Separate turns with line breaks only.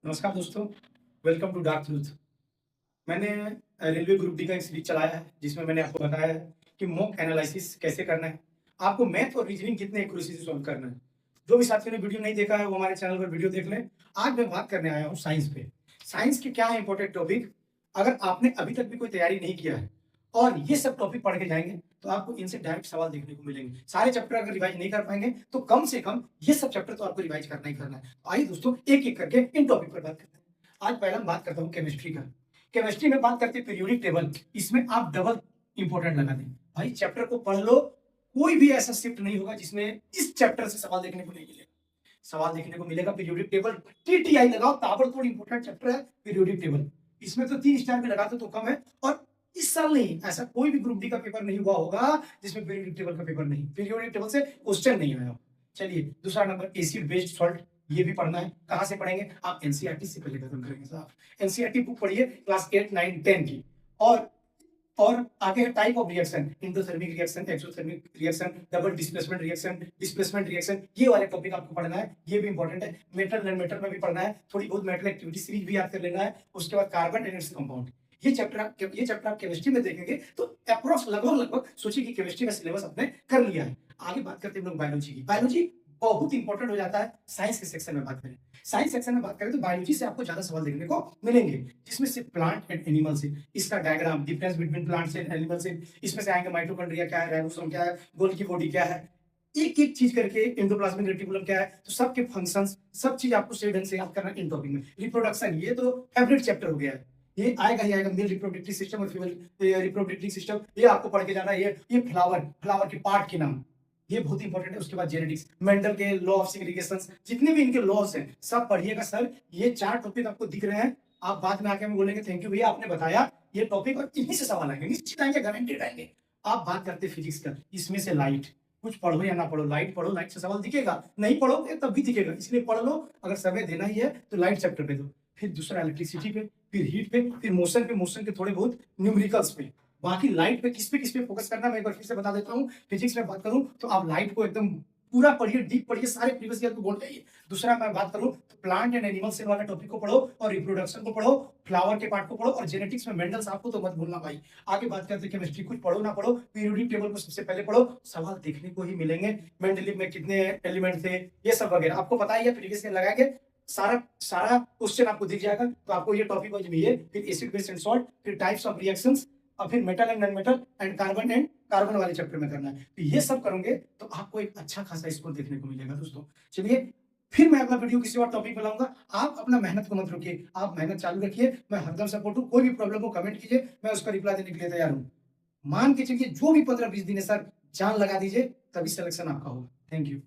नमस्कार दोस्तों, welcome to dark truth. मैंने रेलवे ग्रुप डी का एक सीरीज चलाया है, जिसमें मैंने आपको बताया है कि मॉक एनालिसिस कैसे करना है, आपको मैथ और रीजनिंग कितने एक्यूरेसी से सॉल्व करना है। जो भी साथियों ने वीडियो नहीं देखा है, वो हमारे चैनल पर वीडियो देख लें। आज मैं बात करने आया हूँ साइंस पे। साइंस के क्या है इंपॉर्टेंट टॉपिक, अगर आपने अभी तक भी कोई तैयारी नहीं किया है और ये सब टॉपिक पढ़ के जाएंगे, तो आपको इनसे डायरेक्ट सवाल देखने को मिलेंगे। सारे चैप्टर अगर रिवाइज नहीं कर पाएंगे, तो कम से कम ये सब चैप्टर तो आपको रिवाइज करना ही करना है। तो आइए दोस्तों, एक-एक करके इन टॉपिक पर बात करते हैं। आज पहला मैं बात करता हूँ केमिस्ट्री का। केमिस्ट्री में बात करते हैं पीरियोडिक टेबल। इसमें आप डबल इंपॉर्टेंट लगा दें। भाई चैप्टर को पढ़ लो, कोई भी ऐसा शिफ्ट नहीं होगा जिसमें इस चैप्टर से सवाल देखने को नहीं मिलेगा। सवाल देखने को मिलेगा पीरियोडिक टेबल। टीटीआई लगाओ, ताबड़तोड़ इंपॉर्टेंट चैप्टर है पीरियोडिक टेबल। इसमें तो 3 स्टार भी लगाते तो कम है। और इस साल नहीं, ऐसा कोई भी ग्रुप डी का पेपर नहीं हुआ होगा जिसमें पीरियोडिक टेबल का पेपर नहीं, पीरियोडिक टेबल से क्वेश्चन नहीं आया। चलिए दूसरा नंबर, एसिड बेस्ड सॉल्ट, ये भी पढ़ना है। कहां से पढ़ेंगे आप? एनसीईआरटी से पहले खत्म करेंगे साहब। एनसीईआरटी बुक पढ़िए क्लास 8, 9, 10 की। और और आगे है type of reaction, endothermic reaction, exothermic reaction, double displacement reaction, ये वाले टॉपिक आपको पढ़ना है। ये भी इंपॉर्टेंट है। मेटल नॉन मेटल में भी पढ़ना है। थोड़ी बहुत मेटल एक्टिविटी सीरीज भी याद कर लेना है। उसके बाद कार्बन एंड इट्स कंपाउंड, ये चैप्टर आप केमिस्ट्री में देखेंगे तो अप्रोक्स लगभग सोचिए कि केमिस्ट्री का सिलेबस आपने कर लिया है। आगे बात करते हैं हम लोग बायोलॉजी की। बायोलॉजी बहुत इंपॉर्टेंट हो जाता है साइंस के सेक्शन में बात करें। साइंस सेक्शन में बात करें तो बायोलॉजी से आपको ज्यादा सवाल देखने को मिलेंगे, जिसमें से प्लांट एंड एनिमल से, इसका diagram, difference between plants and animal से, इसमें से आएंगे माइटोकॉन्ड्रिया क्या है, राइबोसोम क्या है, गोल्गी बॉडी क्या है, एक एक चीज करके, एंडोप्लाज्मिक रेटिकुलम क्या है, तो सबके फंक्शंस, सब चीज आपको सही ढंग से याद करना इन टॉपिक में। रिप्रोडक्शन, ये तो फेवरेट चैप्टर हो गया है, ये आएगा ही आएगा। मेल रिप्रोडक्टिव सिस्टम और फीमेल रिप्रोडक्टिव सिस्टम, ये आपको पढ़ के जाना है। ये फ्लावर के पार्ट के नाम, ये बहुत इंपॉर्टेंट है। उसके बाद जेनेटिक्स, मेंडल के लॉ ऑफ सेग्रीगेशन, जितने भी इनके लॉस हैं सब पढ़िएगा सर। ये 4 टॉपिक आपको दिख रहे हैं, आप बाद में आके हमें बोलेंगे थैंक यू भैया आपने बताया ये टॉपिक, और इन्हीं से सवाल आएंगे, निश्चित आएंगे, गारंटेड आएंगे। आप बात करते फिजिक्स का, इसमें से लाइट, कुछ पढ़ो या ना पढ़ो, लाइट पढ़ो, लाइट से सवाल दिखेगा, नहीं पढ़ोगे तब भी दिखेगा, इसलिए पढ़ लो। अगर समय देना ही है तो लाइट चैप्टर पे दो, फिर दूसरा इलेक्ट्रिसिटी पे, फिर हीट पे, फिर मोशन पे, मोशन के थोड़े बहुत न्यूमेरिकल्स पे। बाकी लाइट पे किस पे फोकस करना मैं एक बार फिर से बता देता हूँ। फिजिक्स में बात करूं तो आप लाइट को एकदम पूरा पढ़िए, डीप पढ़िए, सारे प्रीवियस ईयर को बोल जाइए। दूसरा मैं बात करूं तो प्लांट एंड एनिमल सेल वाला टॉपिक को पढ़ो, और रिप्रोडक्शन को पढ़ो, फ्लावर के पार्ट को पढ़ो, और जेनेटिक्स में मेंडल्स आपको तो मत भूलना भाई। आगे बात करते हैं केमिस्ट्री, कुछ पढ़ो ना पढ़ो, पीरियोडिक टेबल को सबसे पहले पढ़ो, सवाल देखने को ही मिलेंगे। मेंडलीव में कितने एलिमेंट थे, ये सब वगैरह आपको पता ही है, प्रीवियस ईयर लगाएंगे, सारा सारा क्वेश्चन आपको दिख जाएगा। तो आपको ये टॉपिक वाइज भी है, फिर एसिड बेस एंड सॉल्ट, फिर टाइप्स ऑफ रिएक्शंस, और फिर metal and non metal and carbon वाले चैप्टर में करना है। तो ये सब करोगे तो आपको एक अच्छा खासा स्कोर देखने को मिलेगा दोस्तों। चलिए फिर मैं अगला वीडियो किसी और टॉपिक पे लाऊंगा। आप अपना मेहनत को मत रोकिए, आप मेहनत चालू रखिए। मैं हरदम सपोर्ट हूँ, कोई भी प्रॉब्लम हो कमेंट कीजिए, मैं उसका रिप्लाई देने के लिए तैयार हूँ। मान के चलिए जो भी 15-20 दिन है सर, जान लगा दीजिए, तभी सिलेक्शन आपका होगा। Thank you.